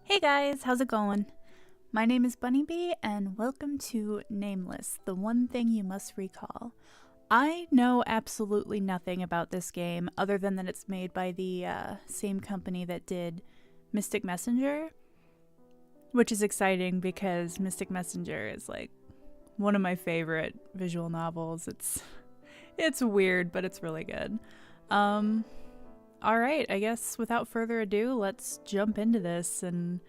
Hey guys, how's it going? My name is Bunnybee, and welcome to Nameless, the one thing you must recall. I know absolutely nothing about this game other than that it's made by the same company that did Mystic Messenger, which is exciting because Mystic Messenger is like one of my favorite visual novels. It's weird, but it's really good. All right, I guess without further ado, let's jump into this and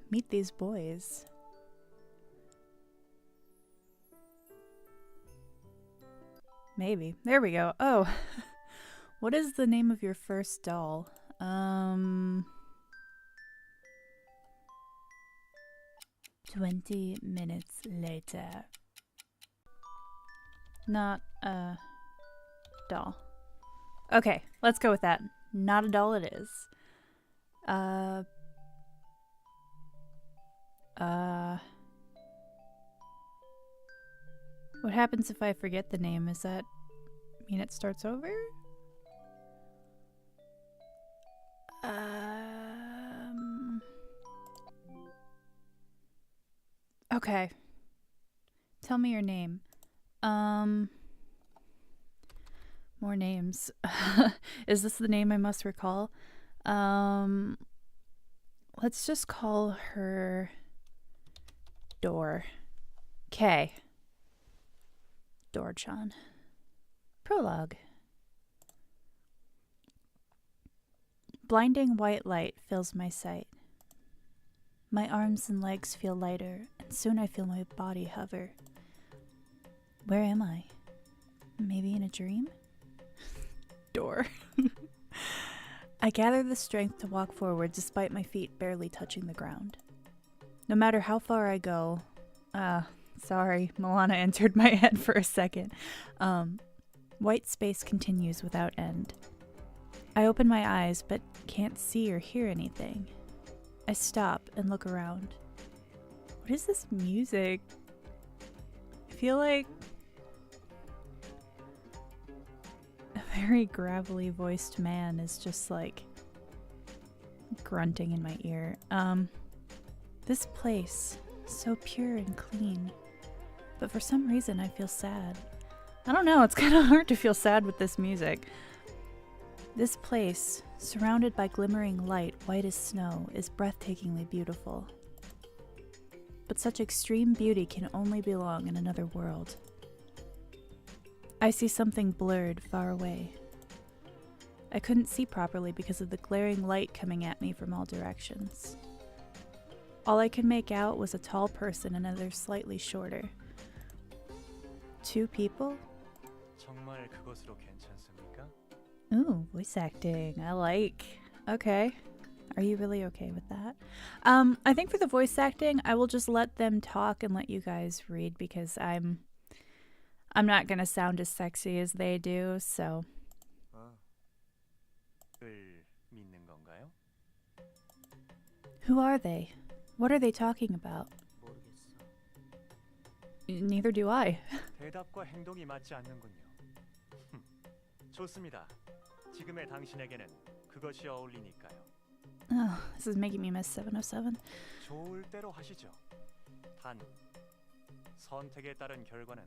meet these boys. Maybe. There we go. Oh, what is the name of your first doll? 20 minutes later. Not a doll. Okay, let's go with that. Not a doll it is. What happens if I forget the name? Does that mean it starts over? Okay. Tell me your name. More names. Is this the name I must recall? Let's just call her Door. K. Dorchan. Prologue. Blinding white light fills my sight. My arms and legs feel lighter, and soon I feel my body hover. Where am I? Maybe in a dream? Door. I gather the strength to walk forward despite my feet barely touching the ground. No matter how far I go, sorry, Milana entered my head for a second. White space continues without end. I open my eyes but can't see or hear anything. I stop and look around. What is this music? I feel like a very gravelly voiced man is just like grunting in my ear. This place, so pure and clean, but for some reason I feel sad. I don't know, it's kind of hard to feel sad with this music. This place, surrounded by glimmering light white as snow, is breathtakingly beautiful. But such extreme beauty can only belong in another world. I see something blurred far away. I couldn't see properly because of the glaring light coming at me from all directions. All I could make out was a tall person and another slightly shorter. Two people? 정말 그것으로 괜찮습니까? Ooh, voice acting. I like. Okay. Are you really okay with that? I think for the voice acting, I will just let them talk and let you guys read because I'm not gonna sound as sexy as they do, so. 을 믿는 건가요? Who are they? What are they talking about? 모르겠어. Neither do I. 대답과 행동이 맞지 않는군요. 좋습니다. 지금의 당신에게는 그것이 어울리니까요. Oh, this is making me miss 707. 좋을 대로 하시죠. 단 선택에 따른 결과는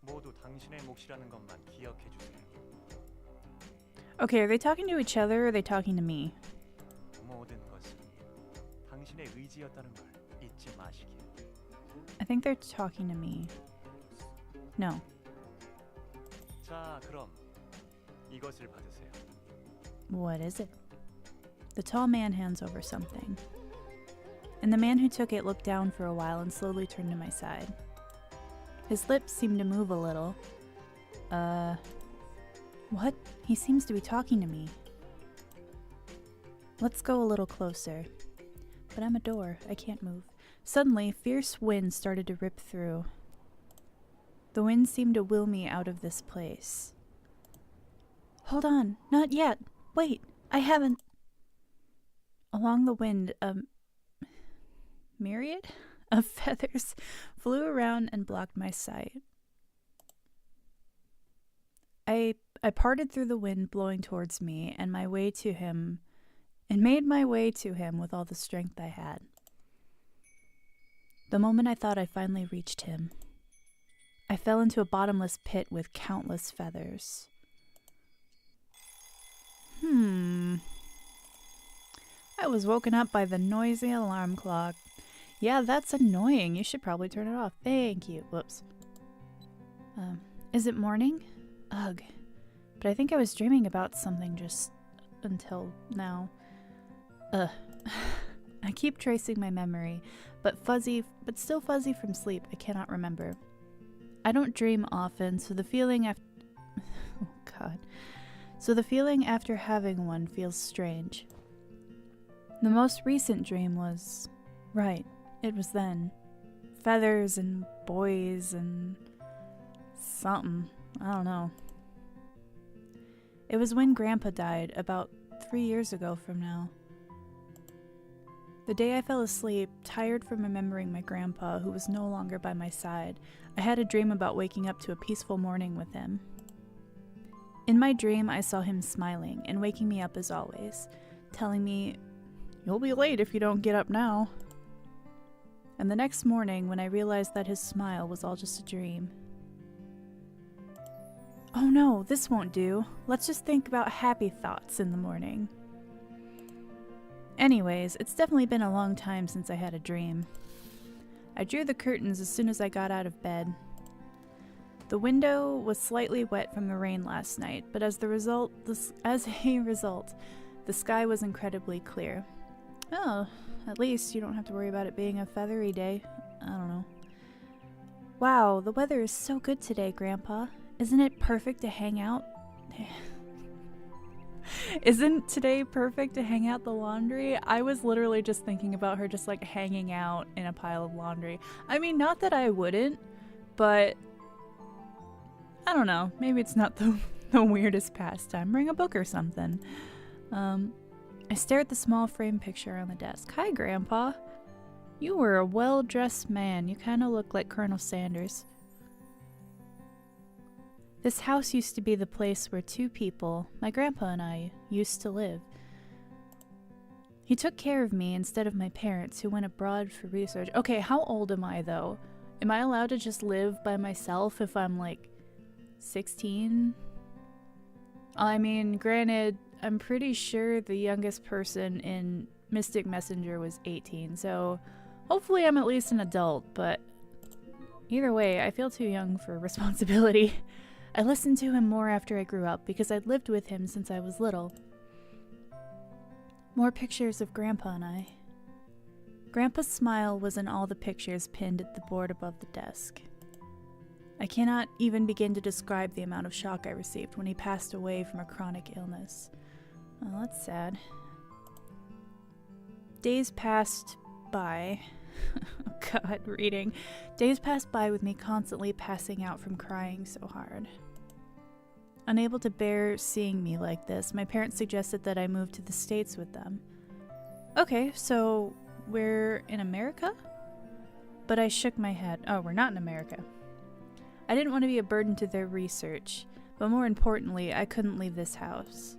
모두 당신의 몫이라는 것만 기억해 주세요. Okay, are they talking to each other or are they talking to me? 모든 것은 당신의 의지였다는 걸 잊지 마시길. I think they're talking to me. No. 자, 그럼 이것을 받으세요. What is it? The tall man hands over something. And the man who took it looked down for a while and slowly turned to my side. His lips seemed to move a little. What? He seems to be talking to me. Let's go a little closer. But I'm a door. I can't move. Suddenly, fierce wind started to rip through. The wind seemed to will me out of this place. Hold on. Not yet. Wait. I haven't. Along the wind, a myriad of feathers flew around and blocked my sight. I parted through the wind blowing towards me, and my way to him and made my way to him with all the strength I had. The moment I thought I finally reached him, I fell into a bottomless pit with countless feathers. I was woken up by the noisy alarm clock. Yeah, that's annoying. You should probably turn it off. Thank you. Whoops. Is it morning? Ugh. But I think I was dreaming about something just until now. I keep tracing my memory, but still fuzzy from sleep. I cannot remember. I don't dream often, so the feeling after having one feels strange. The most recent dream was... right, it was then. Feathers and boys and... something. I don't know. It was when Grandpa died, about 3 years ago from now. The day I fell asleep, tired from remembering my grandpa, who was no longer by my side, I had a dream about waking up to a peaceful morning with him. In my dream, I saw him smiling and waking me up as always, telling me, "You'll be late if you don't get up now." And the next morning, when I realized that his smile was all just a dream. Oh no, this won't do. Let's just think about happy thoughts in the morning. Anyways, it's definitely been a long time since I had a dream. I drew the curtains as soon as I got out of bed. The window was slightly wet from the rain last night, but as a result, the sky was incredibly clear. Oh, at least you don't have to worry about it being a feathery day. I don't know. Wow, the weather is so good today, Grandpa. Isn't it perfect to hang out? Isn't today perfect to hang out the laundry? I was literally just thinking about her just like hanging out in a pile of laundry. I mean, not that I wouldn't, but I don't know. Maybe it's not the weirdest pastime. Bring a book or something. I stare at the small frame picture on the desk. Hi, Grandpa. You were a well-dressed man. You kind of look like Colonel Sanders. This house used to be the place where two people, my grandpa and I, used to live. He took care of me instead of my parents, who went abroad for research. Okay, how old am I, though? Am I allowed to just live by myself if I'm, like, 16? I mean, granted, I'm pretty sure the youngest person in Mystic Messenger was 18, so hopefully I'm at least an adult, but either way, I feel too young for responsibility. I listened to him more after I grew up because I'd lived with him since I was little. More pictures of Grandpa and I. Grandpa's smile was in all the pictures pinned at the board above the desk. I cannot even begin to describe the amount of shock I received when he passed away from a chronic illness. Oh, that's sad. Days passed by. Oh God, reading. Days passed by with me constantly passing out from crying so hard. Unable to bear seeing me like this, my parents suggested that I move to the States with them. Okay, so we're in America? But I shook my head. Oh, we're not in America. I didn't want to be a burden to their research, but more importantly, I couldn't leave this house.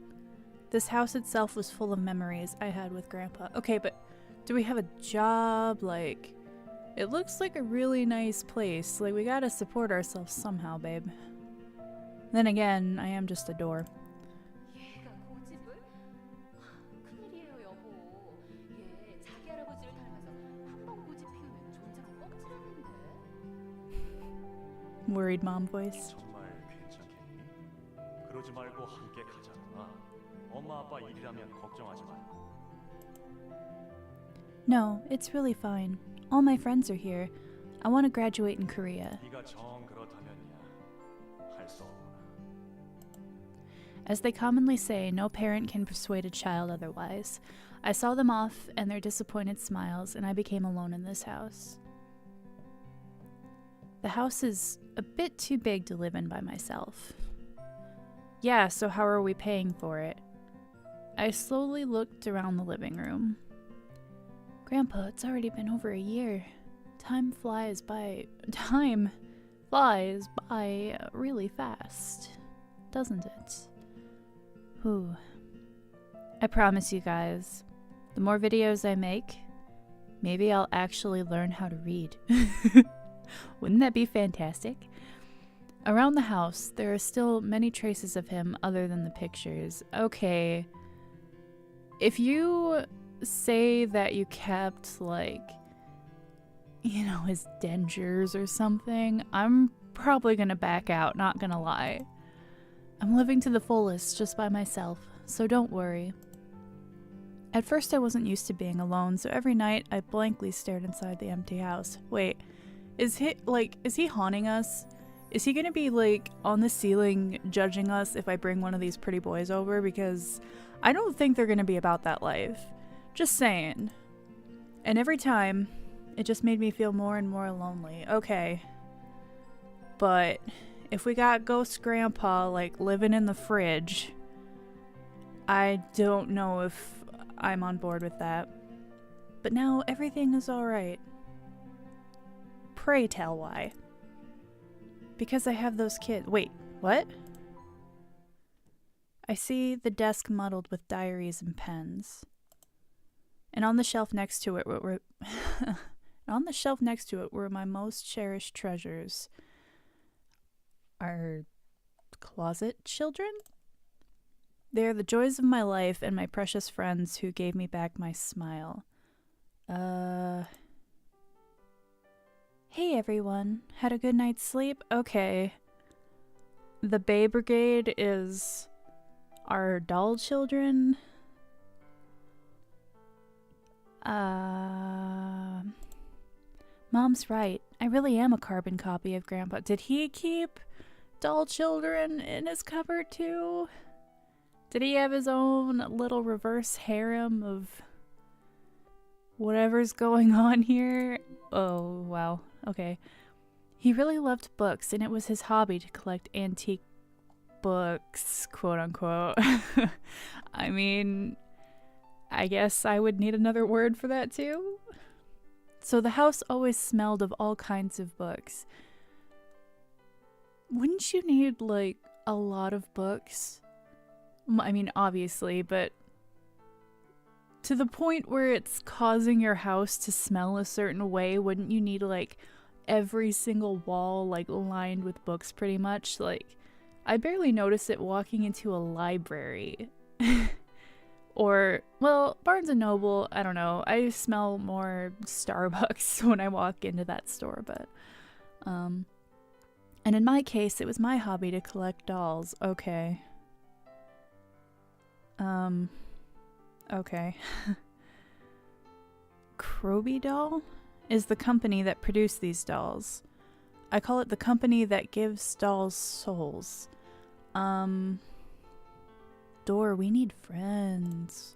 This house itself was full of memories I had with Grandpa. Okay, but do we have a job? Like, it looks like a really nice place. Like, we gotta support ourselves somehow, babe. Then again, I am just a door. 얘가 고집을? 큰일이에요, 여보. 얘 자기 할아버지를 닮아서 한 번 고집 피우면 존재가 꺾지라는데. Worried mom voice. 정말 괜찮겠니? 그러지 말고 함께 가자꾸나. 엄마 아빠 일이라면 걱정하지 마. No, it's really fine. All my friends are here. I want to graduate in Korea. 네가 정 그렇다면야 할 수 없구나. As they commonly say, no parent can persuade a child otherwise. I saw them off and their disappointed smiles, and I became alone in this house. The house is a bit too big to live in by myself. Yeah, so how are we paying for it? I slowly looked around the living room. Grandpa, it's already been over a year. Time flies by really fast, doesn't it? Whew. I promise you guys, The more videos I make, maybe I'll actually learn how to read. Wouldn't that be fantastic? Around the house, there are still many traces of him other than the pictures. Okay, if you say that you kept, like, you know, his dentures or something, I'm probably gonna back out, not gonna lie. I'm living to the fullest just by myself, so don't worry. At first I wasn't used to being alone, so every night I blankly stared inside the empty house. Wait, is he haunting us? Is he gonna be, like, on the ceiling judging us if I bring one of these pretty boys over? Because I don't think they're gonna be about that life. Just saying. And every time, it just made me feel more and more lonely. Okay. But if we got Ghost Grandpa, like, living in the fridge, I don't know if I'm on board with that. But now everything is alright. Pray tell why. Because I have those kids. Wait, what? I see the desk muddled with diaries and pens. And on the shelf next to it were my most cherished treasures. Our closet children? They are the joys of my life and my precious friends who gave me back my smile. Hey everyone, had a good night's sleep? Okay. The Bay Brigade is our doll children. Mom's right. I really am a carbon copy of Grandpa. Did he keep doll children in his cupboard too? Did he have his own little reverse harem of whatever's going on here? Oh, wow. Okay. He really loved books, and it was his hobby to collect antique books, quote unquote. I mean, I guess I would need another word for that too. So the house always smelled of all kinds of books. Wouldn't you need, like, a lot of books? I mean, obviously, but to the point where it's causing your house to smell a certain way, wouldn't you need, like, every single wall, like, lined with books pretty much? Like, I barely notice it walking into a library. Or, well, Barnes & Noble, I don't know. I smell more Starbucks when I walk into that store, but, and in my case, it was my hobby to collect dolls. Okay. Okay. Kroby Doll is the company that produced these dolls. I call it the company that gives dolls souls. Door, we need friends.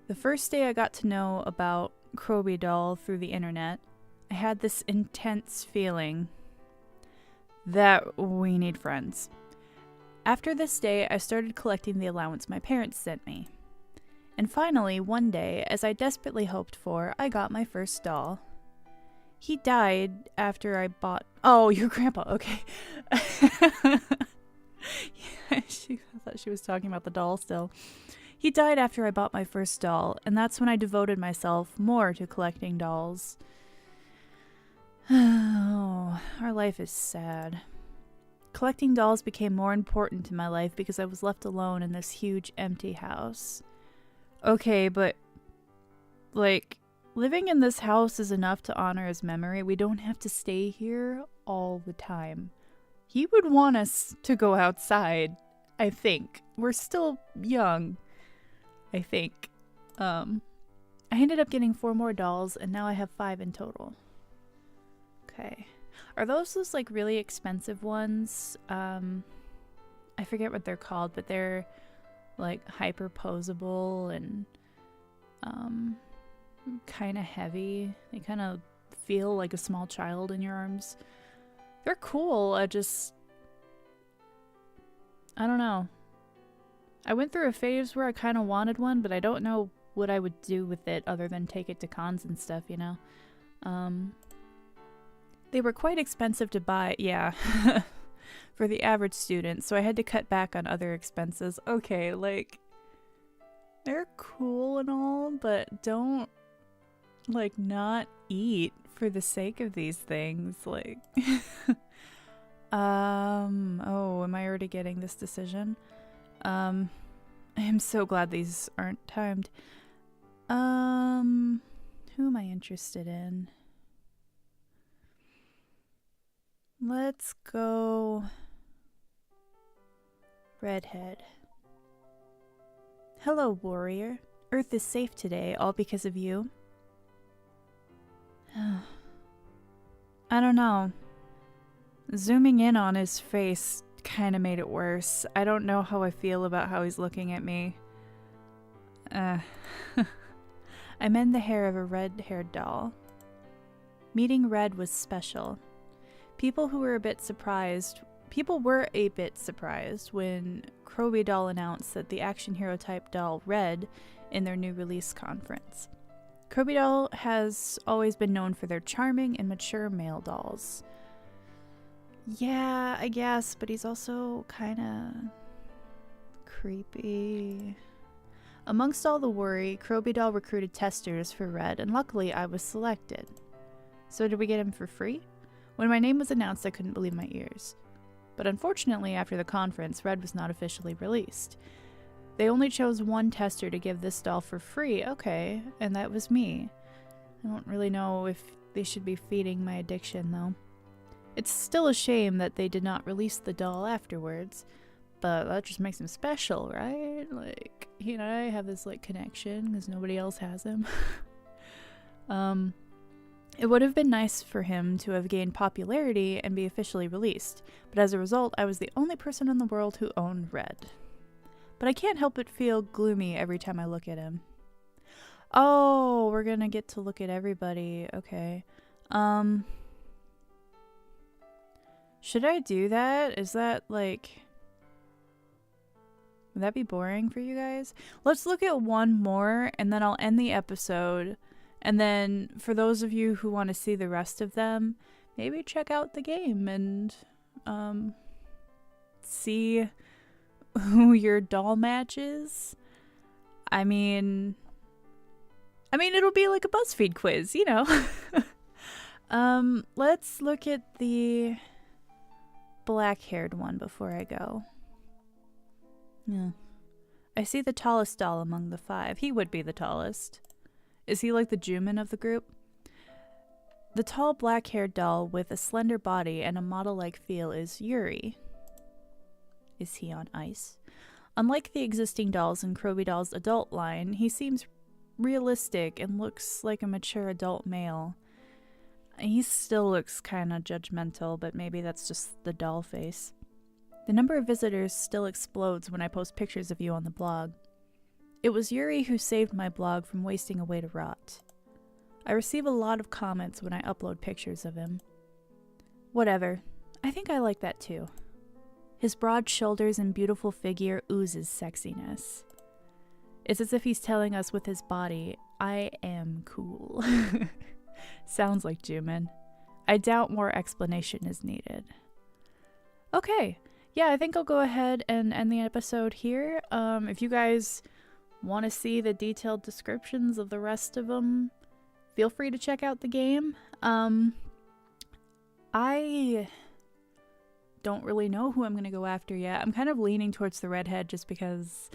The first day I got to know about Kroby Doll through the internet, I had this intense feeling that we need friends. After this day, I started collecting the allowance my parents sent me. And finally, one day, as I desperately hoped for, I got my first doll. He died after I bought... Oh, your grandpa, okay. Yeah, I thought she was talking about the doll still. He died after I bought my first doll, and that's when I devoted myself more to collecting dolls. Oh, our life is sad. Collecting dolls became more important in my life because I was left alone in this huge empty house. Okay, but, like, living in this house is enough to honor his memory. We don't have to stay here all the time. He would want us to go outside, I think. We're still young, I think. I ended up getting 4 more dolls, and now I have 5 in total. Okay. Are those like really expensive ones? I forget what they're called, but they're like hyper posable and kind of heavy. They kind of feel like a small child in your arms. They're cool. I don't know. I went through a phase where I kind of wanted one, but I don't know what I would do with it other than take it to cons and stuff, you know? They were quite expensive to buy, yeah, for the average student, so I had to cut back on other expenses. Okay, like, they're cool and all, but don't, like, not eat for the sake of these things. Like, oh, am I already getting this decision? I am so glad these aren't timed. Who am I interested in? Let's go redhead. Hello, warrior. Earth is safe today, all because of you. I don't know. Zooming in on his face kind of made it worse. I don't know how I feel about how he's looking at me. I mend the hair of a red-haired doll. Meeting Red was special. People were a bit surprised when Kroby Doll announced that the action hero type doll Red in their new release conference. Kroby Doll has always been known for their charming and mature male dolls. Yeah, I guess, but he's also kind of creepy. Amongst all the worry, Kroby Doll recruited testers for Red, and luckily I was selected. So did we get him for free? When my name was announced, I couldn't believe my ears. But unfortunately, after the conference, Red was not officially released. They only chose one tester to give this doll for free, okay, and that was me. I don't really know if they should be feeding my addiction, though. It's still a shame that they did not release the doll afterwards, but that just makes him special, right? Like, he and I have this, like, connection, because nobody else has him. It would have been nice for him to have gained popularity and be officially released, but as a result, I was the only person in the world who owned Red. But I can't help but feel gloomy every time I look at him. Oh, we're gonna get to look at everybody. Okay. Should I do that? Is that, like... would that be boring for you guys? Let's look at one more, and then I'll end the episode. And then, for those of you who want to see the rest of them, maybe check out the game and see who your doll matches. I mean, it'll be like a BuzzFeed quiz, you know. Let's look at the black-haired one before I go. Yeah. I see the tallest doll among the 5. He would be the tallest. Is he like the Juman of the group? The tall black-haired doll with a slender body and a model-like feel is Yuri. Is he on ice? Unlike the existing dolls in Kroby Doll's adult line, he seems realistic and looks like a mature adult male. He still looks kind of judgmental, but maybe that's just the doll face. The number of visitors still explodes when I post pictures of you on the blog. It was Yuri who saved my blog from wasting away to rot. I receive a lot of comments when I upload pictures of him. Whatever. I think I like that too. His broad shoulders and beautiful figure oozes sexiness. It's as if he's telling us with his body, I am cool. Sounds like Juman. I doubt more explanation is needed. Okay. Yeah, I think I'll go ahead and end the episode here. If you guys want to see the detailed descriptions of the rest of them, feel free to check out the game. I don't really know who I'm going to go after yet. I'm kind of leaning towards the redhead just because,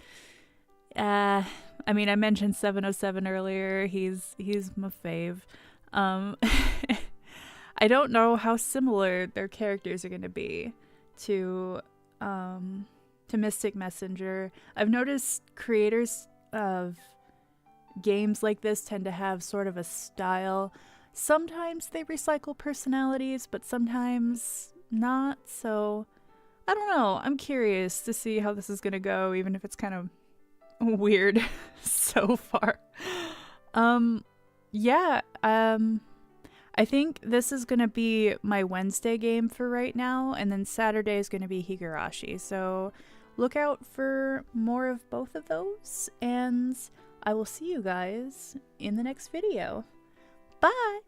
I mentioned 707 earlier. He's my fave. I don't know how similar their characters are going to be to Mystic Messenger. I've noticed creators of games like this tend to have sort of a style. Sometimes they recycle personalities, but sometimes not, so I don't know. I'm curious to see how this is gonna go, even if it's kind of weird so far. I think this is gonna be my Wednesday game for right now, and then Saturday is gonna be Higurashi, so look out for more of both of those, and I will see you guys in the next video. Bye!